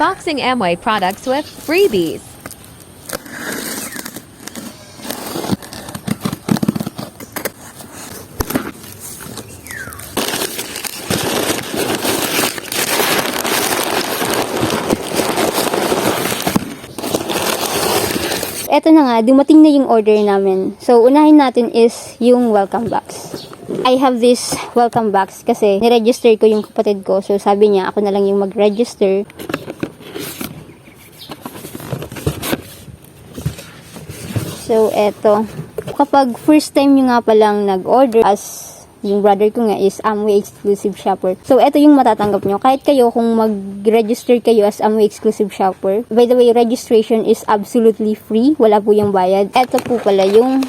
Unboxing Amway products with freebies. Eto na nga, dumating na yung order namin. So, unahin natin is yung welcome box. I have this welcome box kasi niregister ko yung kapatid ko. So, sabi niya, ako na lang yung mag-register. So, eto. Kapag first time nyo nga palang nag-order, as yung brother ko nga is Amway exclusive shopper. So, eto yung matatanggap nyo. Kahit kayo, kung mag-register kayo as Amway exclusive shopper, by the way, registration is absolutely free. Wala po yung bayad. Eto po pala yung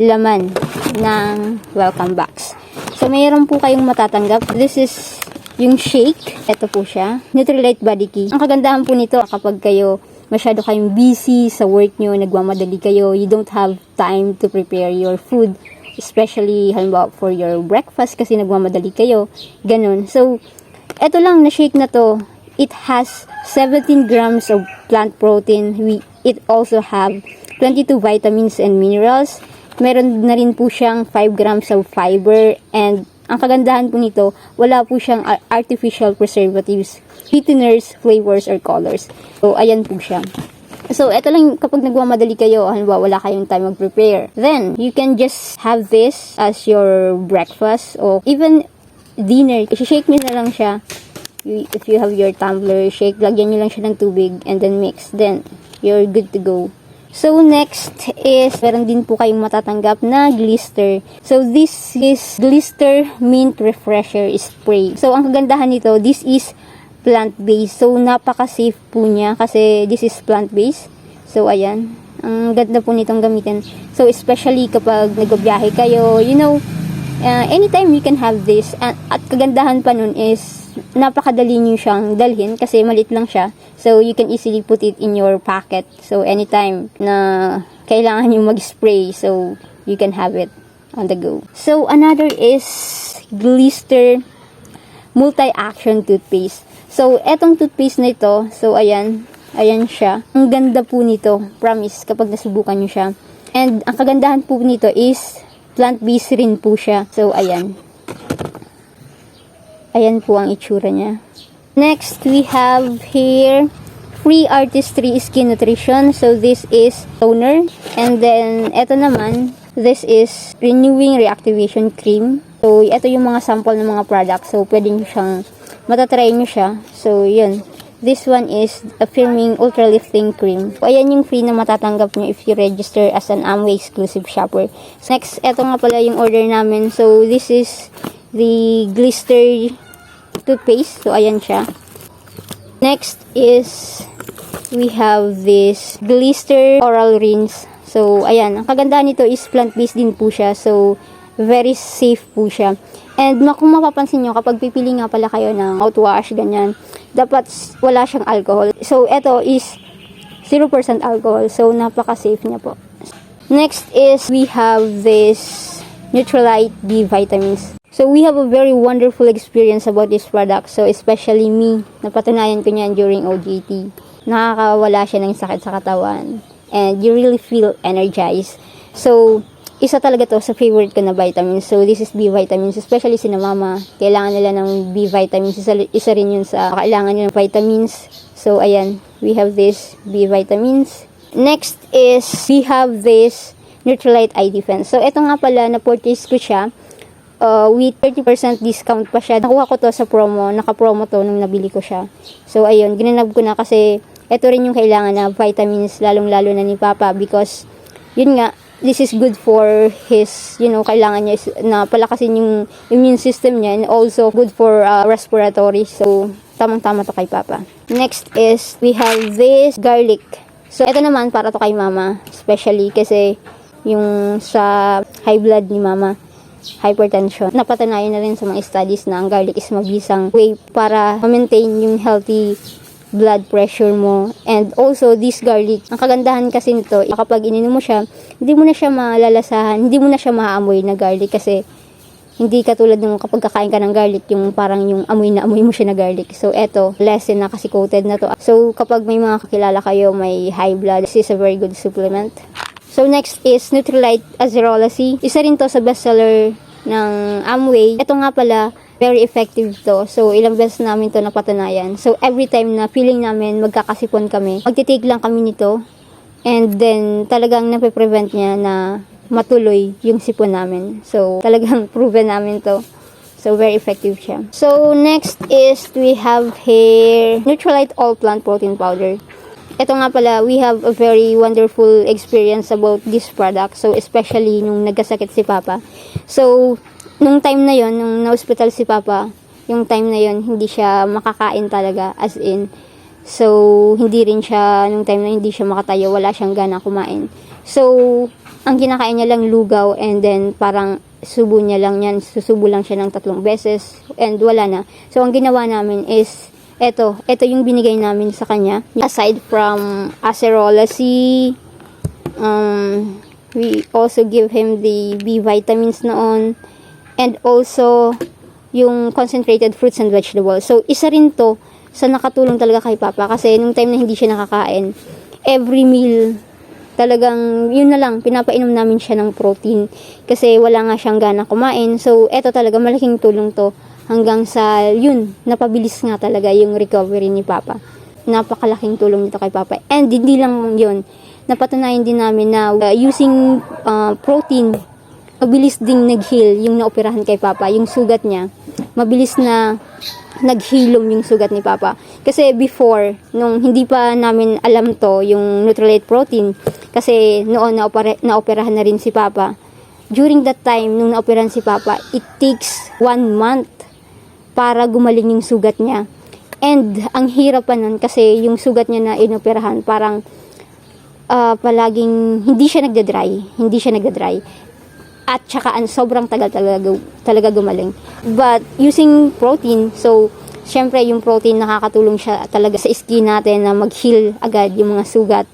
laman ng welcome box. So, mayroon po kayong matatanggap. This is yung shake. Eto po siya. Nutrilite Body Key. Ang kagandahan po nito, kapag kayo masyado kayong busy sa work nyo, nagmamadali kayo, you don't have time to prepare your food. Especially, halimbawa, for your breakfast kasi nagmamadali kayo. Ganun. So, eto lang na shake na to. It has 17 grams of plant protein. It also have 22 vitamins and minerals. Meron na rin po siyang 5 grams of fiber. And ang kagandahan po nito, wala po siyang artificial preservatives, sweeteners, flavors, or colors. So, ayan po siya. So, eto lang kapag nagmamadali kayo, halimbawa wala kayong time mag-prepare. Then, you can just have this as your breakfast or even dinner. I-shake nyo na lang siya. If you have your tumbler, shake, lagyan nyo lang siya ng tubig and then mix. Then, you're good to go. So, next is, meron din po kayong matatanggap na Glister. So, this is Glister Mint Refresher Spray. So, ang kagandahan nito, this is plant-based. So, napaka-safe po niya kasi this is plant-based. So, ayan. Ang ganda po nitong gamitin. So, especially kapag nagbabiyahe kayo, you know, anytime you can have this. At kagandahan pa nun is, napakadali niyo siyang dalhin kasi maliit lang siya. So, you can easily put it in your pocket. So, anytime na kailangan niyo mag-spray, so, you can have it on the go. So, another is Glister Multi-Action Toothpaste. So, etong toothpaste na ito, so, ayan siya. Ang ganda po nito, promise, kapag nasubukan nyo siya. And, ang kagandahan po nito is, plant-based rin po siya. So, ayan. Ayan po ang itsura niya. Next, we have here, Free Artistry Skin Nutrition. So, this is toner. And then, eto naman, this is Renewing Reactivation Cream. So, ito yung mga sample ng mga products. So, pwede nyo siyang matatry nyo siya. So, yun. This one is a Firming Ultra Lifting Cream. So, ayan yung free na matatanggap nyo if you register as an Amway exclusive shopper. So, next, eto nga pala yung order namin. So, this is the Glister toothpaste. So, ayan siya. Next is, we have this Glister Oral Rinse. So, ayan. Ang kagandahan nito is plant-based din po siya. So, very safe po siya. And kung mapapansin nyo, kapag pipili nga pala kayo ng mouthwash, ganyan, dapat wala siyang alcohol. So, ito is 0% alcohol. So, napaka-safe niya po. Next is, we have this Nutrilite B vitamins. So, we have a very wonderful experience about this product. So, especially me, napatunayan ko niyan during OJT. Nakakawala siya ng sakit sa katawan. And you really feel energized. So, isa talaga to sa favorite ko na vitamins. So, this is B vitamins. Especially si na mama. Kailangan nila ng B vitamins. Isa rin yun sa kailangan nyo ng vitamins. So, ayan. We have this B vitamins. Next is, we have this Nutrilite Eye Defense. So, ito nga pala, na-purchase ko siya. With 30% discount pa siya. Nakuha ko to sa promo. Naka-promo to nung nabili ko siya. So, ayun. Ginanab ko na kasi ito rin yung kailangan na vitamins. Lalong-lalo na ni Papa. Because, yun nga, this is good for his, you know, kailangan niya na palakasin yung immune system niya and also good for respiratory. So, tamang-tama to kay Papa. Next is, we have this garlic. So, ito naman para to kay Mama. Especially kasi yung sa high blood ni Mama, hypertension. Napatunayan na rin sa mga studies na ang garlic is mabisang way para ma-maintain yung healthy blood pressure mo. And also, this garlic, ang kagandahan kasi nito, kapag ininom mo siya, hindi mo na siya malalasahan, hindi mo na siya maaamoy na garlic kasi Hindi katulad ng kapag kakain ka ng garlic, yung parang yung amoy na amoy mo siya na garlic. So, eto, lesson na kasi coated na to. So, kapag may mga kakilala kayo, may high blood, this is a very good supplement. So, next is Nutrilite Azerolacy. Isa rin to sa bestseller ng Amway. Ito nga pala, very effective to. So, ilang beses namin to napatunayan. So, every time na feeling namin magkakasipon kami, magtitake lang kami nito. And then, talagang nape-prevent niya na matuloy yung sipon namin. So, talagang proven namin to. So, very effective siya. So, next is we have here Nutrilite All Plant Protein Powder. Ito nga pala, we have a very wonderful experience about this product. So, especially nung nagkasakit si Papa. So, nung time na yon, nung na-hospital si Papa, yung time na yon, hindi siya makakain talaga, as in. So, hindi rin siya, nung time na hindi siya makatayo, wala siyang gana kumain. So, ang kinakain niya lang lugaw, and then parang subo niya lang yan, susubo lang siya ng 3 beses, and wala na. So, ang ginawa namin is, ito yung binigay namin sa kanya. Aside from Acerolacy, we also give him the B vitamins noon, and also yung concentrated fruits and vegetables. So, isa rin to sa nakatulong talaga kay Papa, kasi nung time na hindi siya nakakain, every meal, talagang yun na lang, pinapainom namin siya ng protein kasi wala nga siyang gana kumain. So, eto talaga, malaking tulong to hanggang sa, yun, napabilis nga talaga yung recovery ni Papa. Napakalaking tulong nito kay Papa. And hindi lang yun, napatunayan din namin na using protein, mabilis ding nag-heal yung naoperahan kay Papa, yung sugat niya. Mabilis na naghilom yung sugat ni Papa. Kasi before, nung hindi pa namin alam to, yung Nutrilite protein, kasi noon naoperahan na rin si Papa. During that time, nung naoperahan si Papa, it takes 1 month para gumaling yung sugat niya. And ang hirap pa nun kasi yung sugat niya na inoperahan, parang palaging hindi siya nagda-dry. At saka sobrang tagal talaga gumaling. But using protein, so syempre yung protein nakakatulong siya talaga sa skin natin na mag-heal agad yung mga sugat.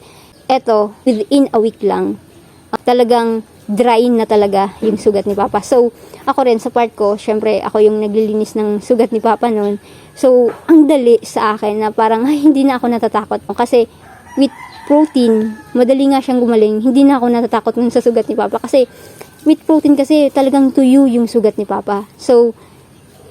Eto, within a week lang, talagang dry na talaga yung sugat ni Papa. So, ako rin sa part ko, syempre ako yung naglilinis ng sugat ni Papa noon. So, ang dali sa akin na parang hindi na ako natatakot. Kasi with protein, madali nga siyang gumaling. Hindi na ako natatakot nun sa sugat ni Papa. Kasi with protein kasi talagang tuyo yung sugat ni Papa. So,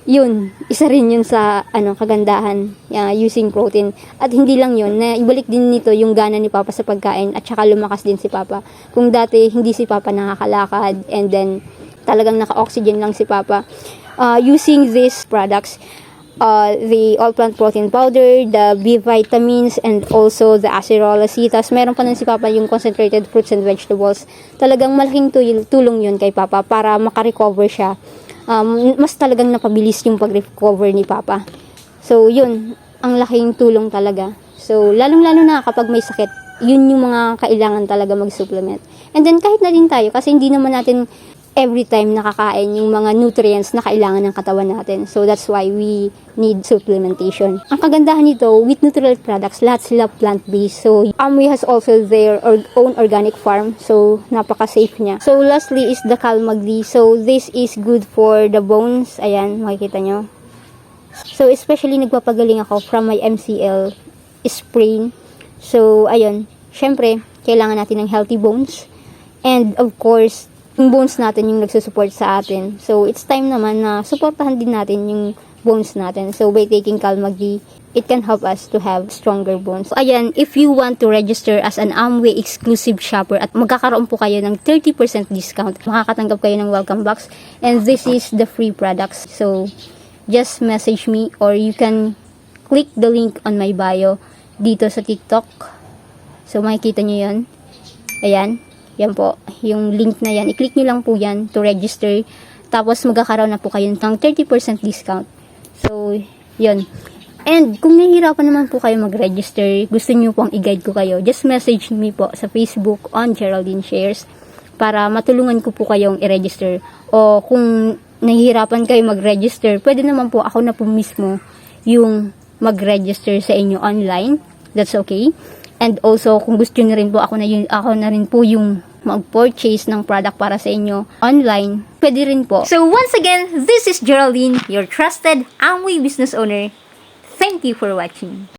yun, isa rin yun sa kagandahan using protein. At hindi lang yun, na ibalik din nito yung gana ni Papa sa pagkain at saka lumakas din si Papa. Kung dati hindi si Papa nakakalakad and then talagang naka-oxygen lang si Papa. Using these products, the all plant protein powder, the B vitamins, and also the Acerolacy. Tapos meron pa nun si Papa yung concentrated fruits and vegetables. Talagang malaking tulong yun kay Papa para makarecover siya. Mas talagang napabilis yung pag-recover ni Papa. So, yun, ang laking tulong talaga. So, lalong-lalo na kapag may sakit, yun yung mga kailangan talaga mag-supplement. And then, kahit na din tayo, kasi hindi naman natin every time nakakain yung mga nutrients na kailangan ng katawan natin. So, that's why we need supplementation. Ang kagandahan nito, with Nutrilite products, lahat sila plant-based. So, Amway has also their own organic farm. So, napaka-safe niya. So, lastly is the Calmag-D. So, this is good for the bones. Ayan, makikita nyo. So, especially nagpapagaling ako from my MCL sprain. So, ayun, syempre, kailangan natin ng healthy bones. And, of course, yung bones natin yung nagsusupport sa atin. So, it's time naman na supportahan din natin yung bones natin. So, by taking Calmag-D, it can help us to have stronger bones. So, ayan, if you want to register as an Amway exclusive shopper at magkakaroon po kayo ng 30% discount, makakatanggap kayo ng welcome box. And this is the free products. So, just message me or you can click the link on my bio dito sa TikTok. So, makikita nyo yun. Ayan. Yan po, yung link na yan, i-click nyo lang po yan to register, tapos magkakaroon na po kayo ng 30% discount. So, yun. And, kung nahihirapan naman po kayo mag-register, gusto nyo pong i-guide ko kayo, just message me po sa Facebook on Geraldine Shares, para matulungan ko po kayong i-register. O, kung nahihirapan kayo mag-register, pwede naman po ako na po mismo yung mag-register sa inyo online. That's okay. And also, kung gusto nyo rin po, ako na rin po yung mag-purchase ng product para sa inyo online, pwede rin po. So once again, this is Geraldine, your trusted Amway business owner. Thank you for watching.